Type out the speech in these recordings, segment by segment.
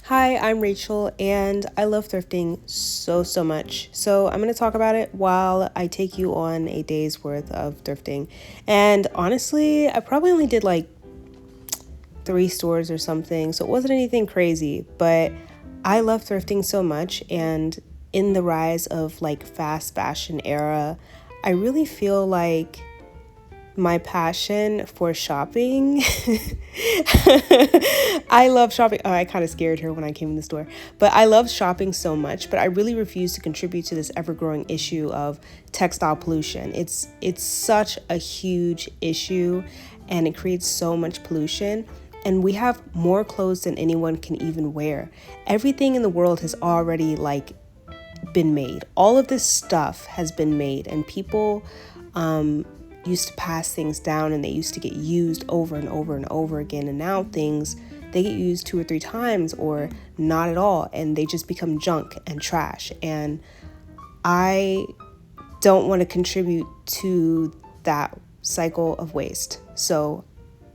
Hi, I'm Rachel, and I love thrifting so much. So, I'm going to talk about it while I take you on a day's worth of thrifting. And honestly, I probably only did like 3 stores or something, so it wasn't anything crazy, but I love thrifting so much. And in the rise of like fast fashion era, I really feel like my passion for shopping. I love shopping. Oh, I kind of scared her when I came in the store, but I love shopping so much, but I really refuse to contribute to this ever-growing issue of textile pollution. It's such a huge issue and it creates so much pollution. And we have more clothes than anyone can even wear. Everything in the world has already been made. All of this stuff has been made, and people used to pass things down and they used to get used over and over and over again, and now things, they get used 2 or 3 times or not at all, and they just become junk and trash. And I don't want to contribute to that cycle of waste. So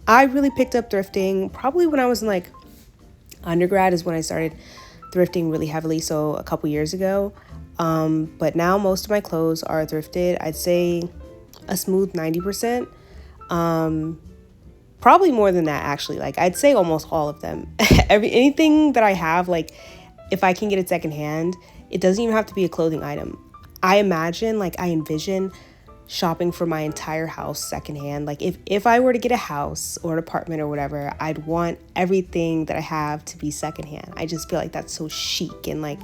I really picked up thrifting probably when I was in like undergrad is when I started thrifting really heavily, so a couple years ago. But now most of my clothes are thrifted. I'd say a smooth 90%. Probably more than that, actually. Like, I'd say almost all of them. Anything that I have, like, if I can get it secondhand, it doesn't even have to be a clothing item. I envision shopping for my entire house secondhand. Like, if I were to get a house or an apartment or whatever, I'd want everything that I have to be secondhand. I just feel like that's so chic and like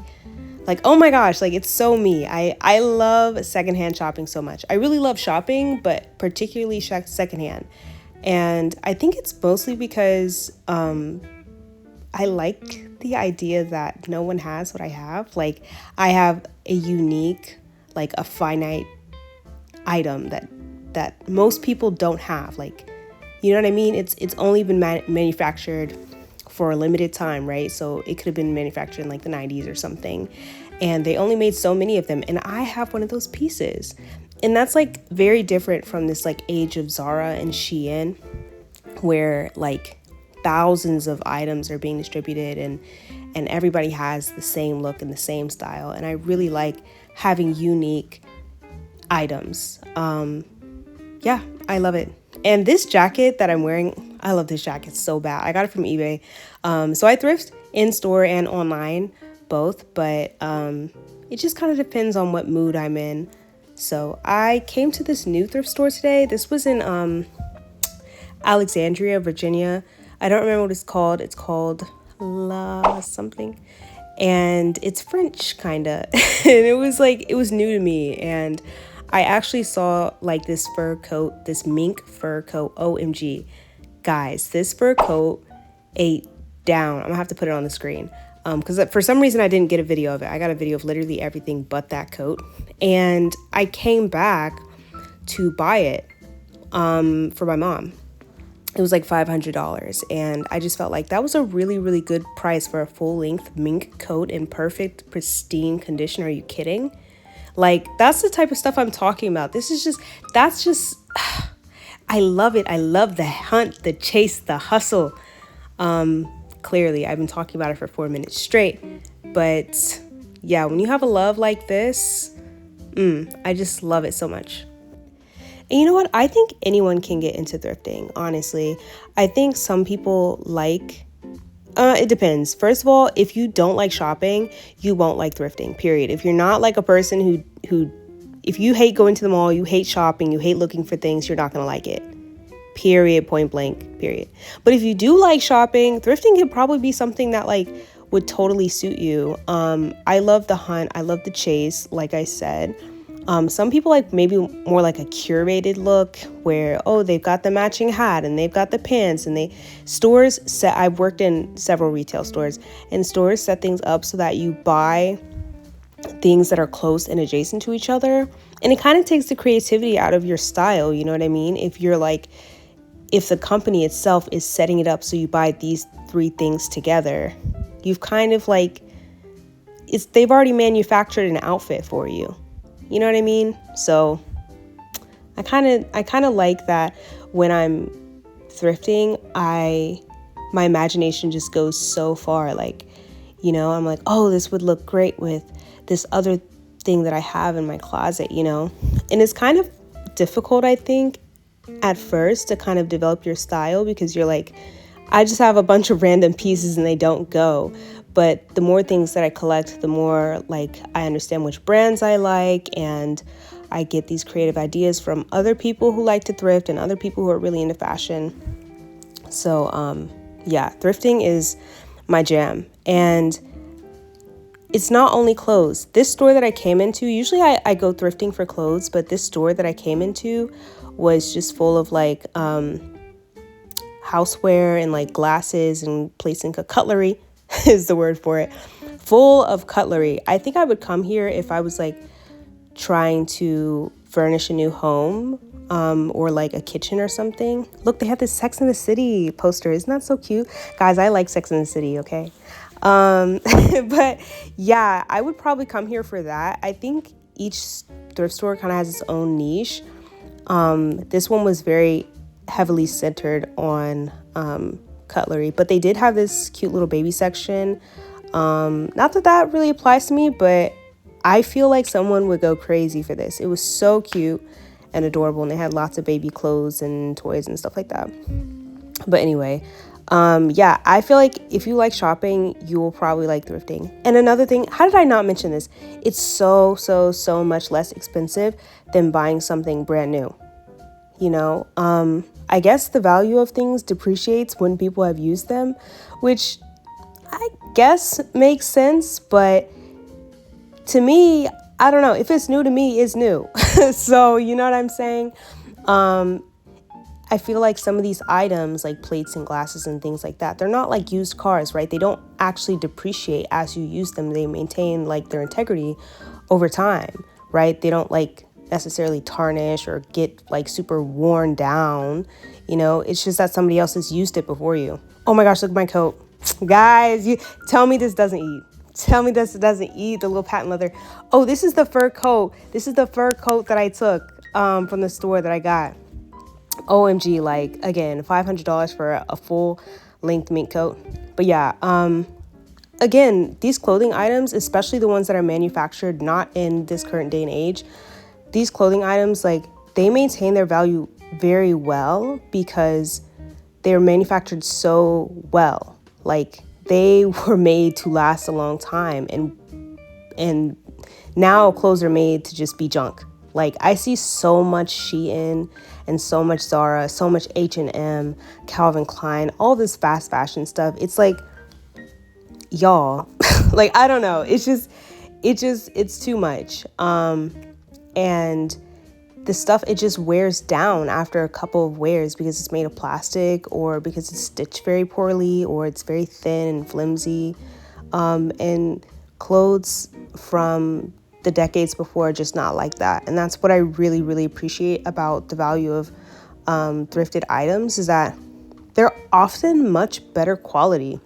oh my gosh, like it's so me. I love secondhand shopping so much. I really love shopping, but particularly secondhand. And I think it's mostly because I like the idea that no one has what I have. Like, I have a unique, like a finite item that most people don't have. Like, you know what I mean? It's only been manufactured for a limited time, right? So it could have been manufactured in like the 90s or something, and they only made so many of them, and I have one of those pieces. And that's like very different from this like age of Zara and Shein, where like thousands of items are being distributed and everybody has the same look and the same style. And I really like having unique items. Yeah, I love it. And this jacket that I'm wearing, I love this jacket so bad. I got it from eBay. So I thrift in store and online, both, but it just kind of depends on what mood I'm in. So I came to this new thrift store today. This was in Alexandria, Virginia. I don't remember what it's called. It's called La something. And it's French, kinda. And it was new to me. And I actually saw like this fur coat, this mink fur coat. OMG. Guys, this fur coat ate down. I'm gonna have to put it on the screen. Because for some reason I didn't get a video of it. I got a video of literally everything but that coat. And I came back to buy it for my mom. It was like $500, and I just felt like that was a really good price for a full-length mink coat in perfect, pristine condition. Are you kidding? Like, that's the type of stuff I'm talking about. That's just, I love it. I love the hunt, the chase, the hustle. Clearly, I've been talking about it for 4 minutes straight. But yeah, when you have a love like this, I just love it so much. And you know what? I think anyone can get into thrifting, honestly. I think some people it depends. First of all, if you don't like shopping, you won't like thrifting, period. If you're not like a person who if you hate going to the mall, you hate shopping, you hate looking for things, you're not going to like it. Period, point blank, period. But if you do like shopping, thrifting could probably be something that like would totally suit you. I love the hunt. I love the chase, like I said. Some people like maybe more like a curated look where, they've got the matching hat and they've got the pants, and I've worked in several retail stores, and stores set things up so that you buy things that are close and adjacent to each other. And it kind of takes the creativity out of your style. You know what I mean? If the company itself is setting it up so you buy these 3 things together, you've kind of like, they've already manufactured an outfit for you. You know what I mean? So I kind of like that when I'm thrifting, my imagination just goes so far. Like, I'm like, oh, this would look great with this other thing that I have in my closet, and it's kind of difficult, I think, at first to kind of develop your style, because you're like, I just have a bunch of random pieces and they don't go. But the more things that I collect, the more like I understand which brands I like, and I get these creative ideas from other people who like to thrift and other people who are really into fashion. So yeah, thrifting is my jam. And it's not only clothes. This store that I came into, usually I go thrifting for clothes, but this store that I came into was just full of like houseware and like glasses and placing cutlery is the word for it. Full of cutlery. I think I would come here if I was like trying to furnish a new home or like a kitchen or something. Look, they have this Sex and the City poster. Isn't that so cute? Guys, I like Sex and the City, okay? But yeah, I would probably come here for that. I think each thrift store kind of has its own niche. This one was very heavily centered on cutlery, but they did have this cute little baby section. Not that that really applies to me, but I feel like someone would go crazy for this. It was so cute and adorable, and they had lots of baby clothes and toys and stuff like that. But anyway, yeah, I feel like if you like shopping, you will probably like thrifting. And another thing, how did I not mention this? It's so much less expensive than buying something brand new. I guess the value of things depreciates when people have used them, which I guess makes sense, but to me, I don't know. If it's new to me, it's new. So, you know what I'm saying? I feel like some of these items, like plates and glasses and things like that, they're not like used cars, right? They don't actually depreciate as you use them. They maintain like their integrity over time, right? They don't like necessarily tarnish or get like super worn down. It's just that somebody else has used it before you. Oh my gosh, look at my coat. Guys, you tell me this doesn't eat. Tell me this doesn't eat the little patent leather. Oh, this is the fur coat. This is the fur coat that I took from the store that I got. OMG, like, again, $500 for a full length mink coat. But yeah, again, these clothing items, especially the ones that are manufactured not in this current day and age, these clothing items, like, they maintain their value very well because they're manufactured so well. Like, they were made to last a long time, and now clothes are made to just be junk. Like, I see so much Shein and so much Zara, so much H&M, Calvin Klein, all this fast fashion stuff. It's like, y'all, like, I don't know. It's too much. And the stuff, it just wears down after a couple of wears because it's made of plastic or because it's stitched very poorly or it's very thin and flimsy. And clothes from the decades before are just not like that. And that's what I really, really appreciate about the value of thrifted items, is that they're often much better quality.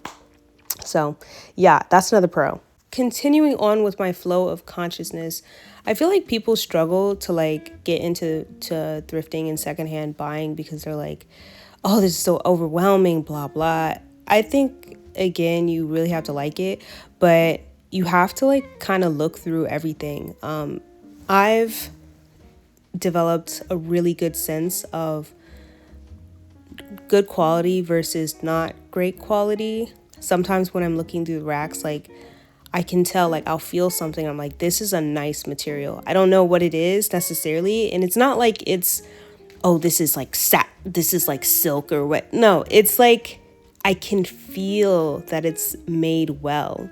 So yeah, that's another pro. Continuing on with my flow of consciousness, I feel like people struggle to like get into thrifting and secondhand buying because they're like, oh, this is so overwhelming, blah, blah. I think, again, you really have to like it, but you have to like kind of look through everything. I've developed a really good sense of good quality versus not great quality. Sometimes when I'm looking through the racks, like, I can tell, like, I'll feel something. I'm like, this is a nice material. I don't know what it is necessarily. And it's not like it's, oh, this is like this is like silk or what. No, it's like I can feel that it's made well.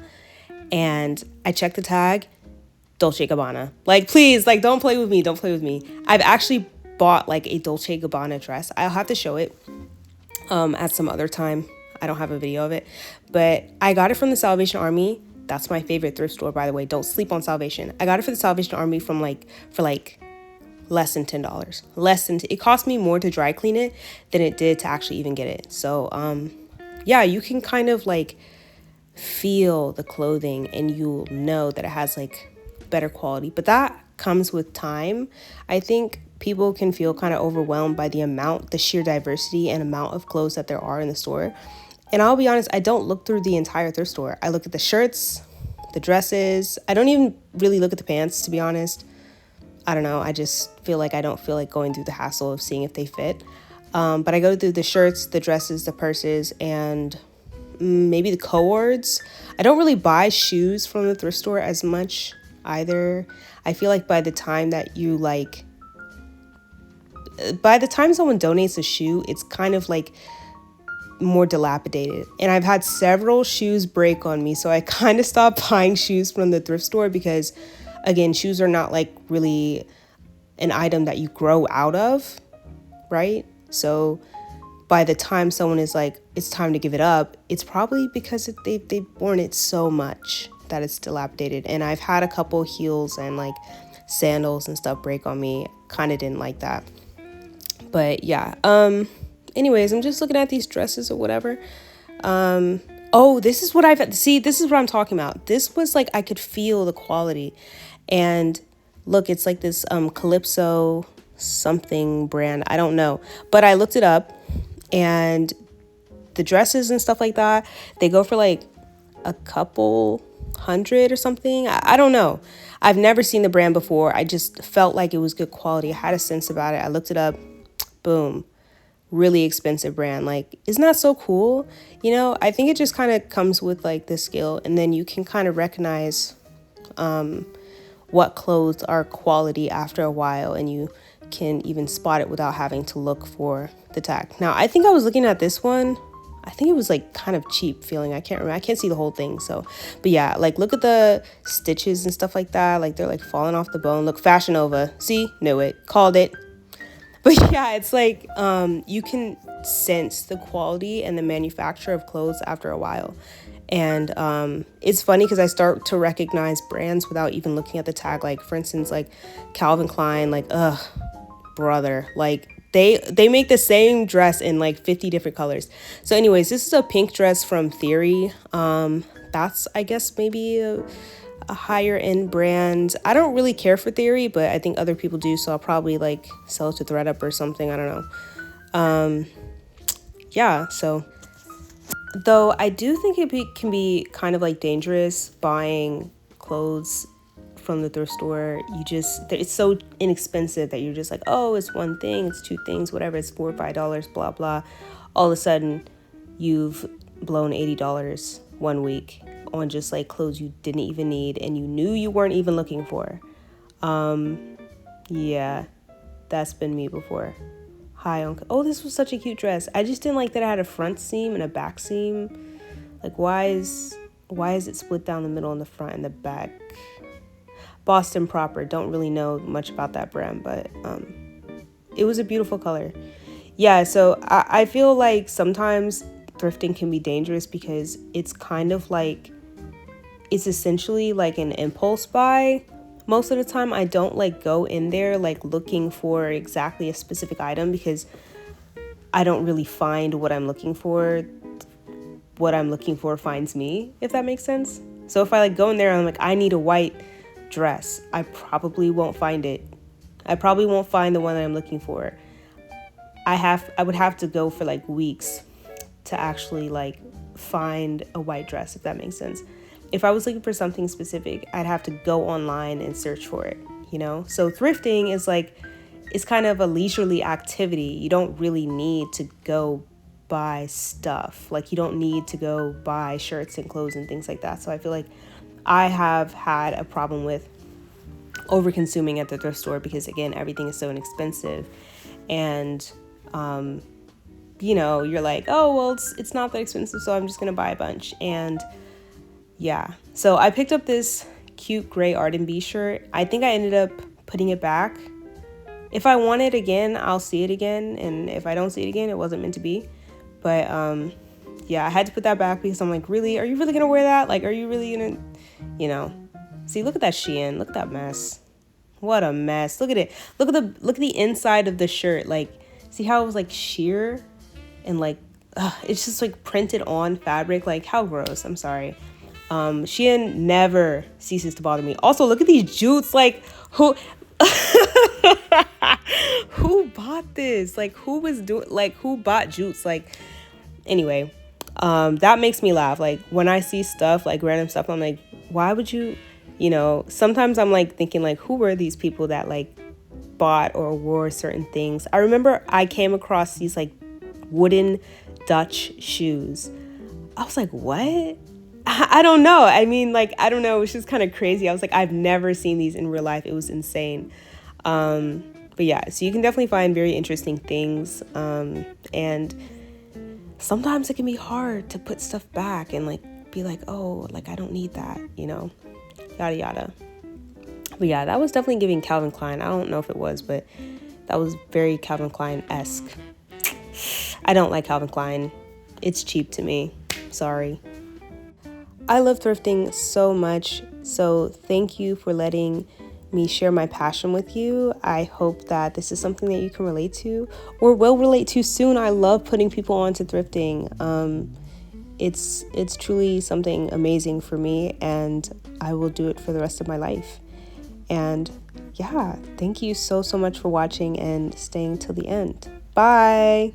And I check the tag, Dolce & Gabbana. Like, please, like, don't play with me. Don't play with me. I've actually bought like a Dolce & Gabbana dress. I'll have to show it at some other time. I don't have a video of it. But I got it from the Salvation Army. That's my favorite thrift store, by the way. Don't sleep on Salvation. I got it for the Salvation Army for less than $10. It cost me more to dry clean it than it did to actually even get it. So, yeah, you can kind of like feel the clothing and you'll know that it has like better quality. But that comes with time. I think people can feel kind of overwhelmed by the sheer diversity and amount of clothes that there are in the store. And I'll be honest, I don't look through the entire thrift store. I look at the shirts, the dresses. I don't even really look at the pants, to be honest. I don't know. I just feel like I don't feel like going through the hassle of seeing if they fit. But I go through the shirts, the dresses, the purses, and maybe the coords. I don't really buy shoes from the thrift store as much either. I feel like by the time someone donates a shoe, it's kind of like more dilapidated. And I've had several shoes break on me, so I kind of stopped buying shoes from the thrift store because, again, shoes are not like really an item that you grow out of, right? So by the time someone is like, it's time to give it up, it's probably because they've worn it so much that it's dilapidated. And I've had a couple heels and like sandals and stuff break on me. Kind of didn't like that. But yeah, anyways, I'm just looking at these dresses or whatever. Oh, this is what this is what I'm talking about. This was like, I could feel the quality. And look, it's like this Calypso something brand. I don't know. But I looked it up, and the dresses and stuff like that, they go for like a couple hundred or something. I don't know. I've never seen the brand before. I just felt like it was good quality. I had a sense about it. I looked it up. Boom. Really expensive brand. Like, isn't that so cool? You know, I think it just kind of comes with like the skill, and then you can kind of recognize what clothes are quality after a while, and you can even spot it without having to look for the tag. Now, I think I was looking at this one. I think it was like kind of cheap feeling. I can't remember. I can't see the whole thing. So, but yeah, like look at the stitches and stuff like that. Like they're like falling off the bone. Look, Fashion Nova. See, knew it, called it. But yeah, it's like you can sense the quality and the manufacture of clothes after a while. And it's funny because I start to recognize brands without even looking at the tag. Like, for instance, like Calvin Klein, like, brother, like they make the same dress in like 50 different colors. So anyways, this is a pink dress from Theory. That's, I guess, maybe a higher end brand. I don't really care for Theory, but I think other people do, so I'll probably like sell it to ThreadUp or something. I don't know. Yeah, so though I do think can be kind of like dangerous buying clothes from the thrift store. It's so inexpensive that you're just like, oh, it's one thing, it's two things, whatever, it's $4 or $5, blah blah. All of a sudden you've blown $80 one week on just like clothes you didn't even need and you knew you weren't even looking for. Yeah, that's been me before. Hi, Uncle. Oh, this was such a cute dress. I just didn't like that it had a front seam and a back seam. Like, why is it split down the middle and the front and the back? Boston Proper. Don't really know much about that brand, but it was a beautiful color. Yeah, so I feel like sometimes thrifting can be dangerous because it's kind of like, it's essentially like an impulse buy. Most of the time I don't like go in there like looking for exactly a specific item because I don't really find what I'm looking for. What I'm looking for finds me, if that makes sense. So if I like go in there and I'm like, I need a white dress, I probably won't find it. I probably won't find the one that I'm looking for. I would have to go for like weeks to actually like find a white dress, if that makes sense. If I was looking for something specific, I'd have to go online and search for it, you know? So thrifting is like, it's kind of a leisurely activity. You don't really need to go buy stuff. Like, you don't need to go buy shirts and clothes and things like that. So I feel like I have had a problem with over consuming at the thrift store because, again, everything is so inexpensive. And, you know, you're like, oh, well, it's not that expensive, so I'm just going to buy a bunch. And yeah, so I picked up this cute gray R&B shirt. I think I ended up putting it back. If I want it again, I'll see it again. And if I don't see it again, it wasn't meant to be. But yeah, I had to put that back because I'm like, really? Are you really going to wear that? Like, are you really going to, you know? See, look at that shein. Look at that mess. What a mess. Look at it. Look at the inside of the shirt. Like, see how it was like sheer and like, it's just like printed on fabric. Like, how gross. I'm sorry. Shein never ceases to bother me. Also, look at these jutes. Like, who who bought this? Like, who bought jutes? Like, anyway, That makes me laugh. Like when I see stuff, like random stuff, I'm like, why would you, sometimes I'm like thinking like, who were these people that like bought or wore certain things? I remember I came across these like wooden Dutch shoes. I was like, what? I don't know. I mean, like, I don't know. It was just kind of crazy. I was like, I've never seen these in real life. It was insane. But yeah, so you can definitely find very interesting things. And sometimes it can be hard to put stuff back and like be like, oh, like I don't need that, yada yada. But yeah, that was definitely giving Calvin Klein. I don't know if it was, but that was very Calvin Klein-esque. I don't like Calvin Klein. It's cheap to me. Sorry. I love thrifting so much. So thank you for letting me share my passion with you. I hope that this is something that you can relate to or will relate to soon. I love putting people onto thrifting. It's truly something amazing for me, and I will do it for the rest of my life. And yeah, thank you so much for watching and staying till the end. Bye.